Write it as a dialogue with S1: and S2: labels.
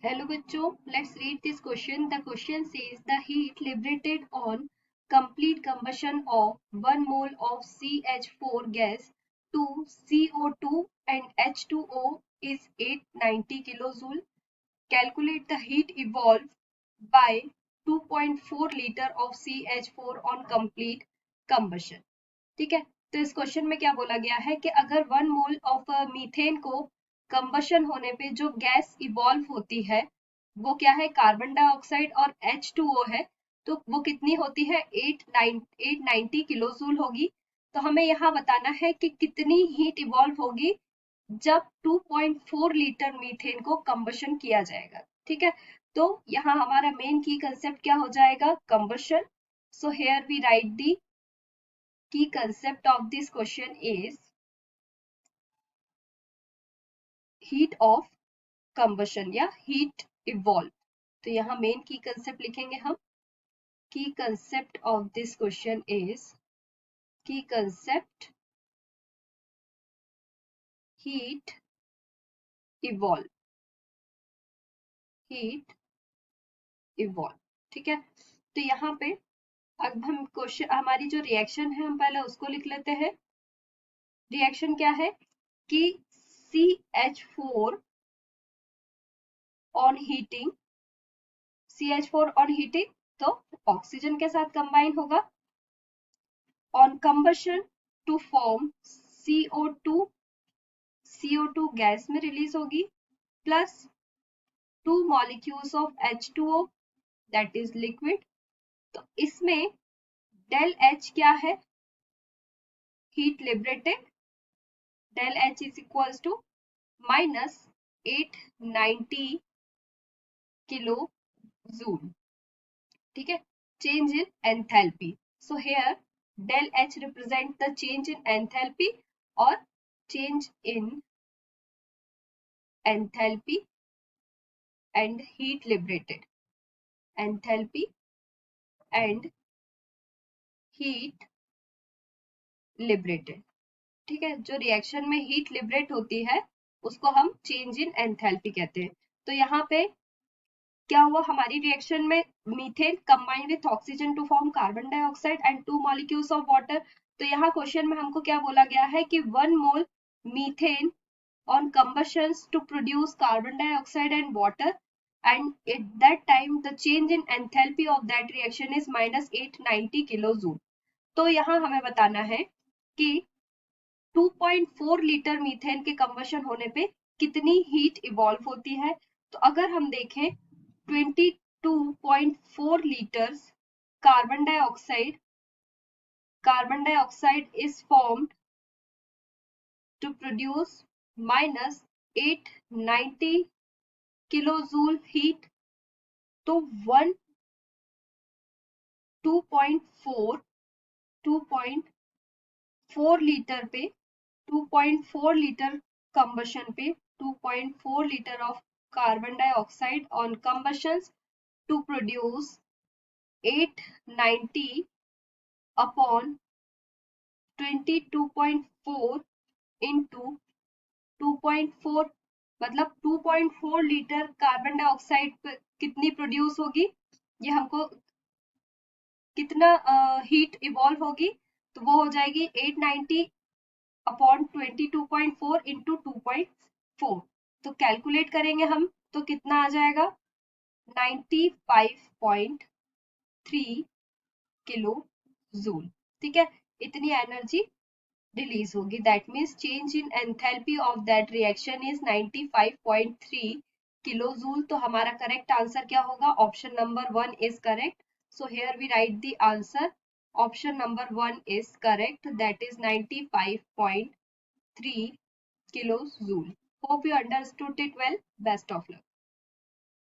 S1: Hello bachcho, let's read this question. The question says the heat liberated on complete combustion of 1 mole of CH4 gas to CO2 and H2O is 890 kilojoule. Calculate the heat evolved by 2.4 liter of CH4 on complete combustion. ठीक है, तो इस question में क्या बोला गया है कि अगर 1 मोल ऑफ मीथेन को कंबशन होने पे जो गैस इवॉल्व होती है वो क्या है, कार्बन डाइऑक्साइड और H2O है, तो वो कितनी होती है, 890 किलोजूल होगी। तो हमें यहाँ बताना है कि कितनी हीट इवॉल्व होगी जब 2.4 लीटर मीथेन को कंबशन किया जाएगा। ठीक है, तो यहाँ हमारा मेन की कंसेप्ट क्या हो जाएगा, combustion. So here we write the key concept of this question is heat of combustion या heat evolve। तो यहाँ मेन की कंसेप्ट लिखेंगे हम। की concept of this question is की concept heat evolve, heat evolve। ठीक है, तो यहाँ पे अब हम क्वेश्चन, हमारी जो रिएक्शन है हम पहले उसको लिख लेते हैं। रिएक्शन क्या है कि CH4 on heating, CH4 on heating तो ऑक्सीजन के साथ कंबाइन होगा, on combustion to form CO2, CO2 gas में रिलीज होगी, plus 2 molecules of H2O that is liquid. तो इसमें डेल H क्या है, heat liberated, del H is equals to minus 890 kilo joule. ठीक है, change in enthalpy. So here del H represent the change in enthalpy or change in enthalpy and heat liberated, enthalpy and heat liberated। ठीक है, जो reaction में heat liberate होती है उसको हम चेंज इन एंथैल्पी कहते हैं। तो यहाँ पे क्या हुआ, हमारी रिएक्शन में methane combine with oxygen to form carbon dioxide and 2 molecules of water. तो यहाँ क्वेश्चन में हमको क्या बोला गया है कि 1 मोल methane on combustions to produce carbon dioxide and water, and at that time the change in enthalpy of that reaction is minus 890 kilojoule। तो यहाँ हमें बताना है कि 2.4 लीटर मीथेन के कंबशन होने पे कितनी हीट इवॉल्व होती है। तो अगर हम देखें 22.4 litres carbon dioxide is formed to produce minus 890 kilojoule heat. तो 2.4 लीटर पे 2.4 लीटर कंबशन पे 2.4 litre of carbon dioxide on combustions to produce 890 upon 22.4 into 2.4, मतलब 2.4 लीटर कार्बन डाइऑक्साइड कितनी प्रोड्यूस होगी, ये हमको कितना हीट इवॉल्व होगी, तो वो हो जाएगी 890 अपॉन 22.4 इंटू 2.4। तो कैलकुलेट करेंगे हम तो कितना आ जाएगा, 95.3 किलो जूल। ठीक है, इतनी एनर्जी रिलीज होगी। That means change in enthalpy of that reaction is 95.3 kilo joule. तो हमारा करेक्ट आंसर क्या होगा, option number 1 is correct. So here we write the answer, option number 1 is correct, that is 95.3 kilos joule। Hope you understood it well. Best of luck.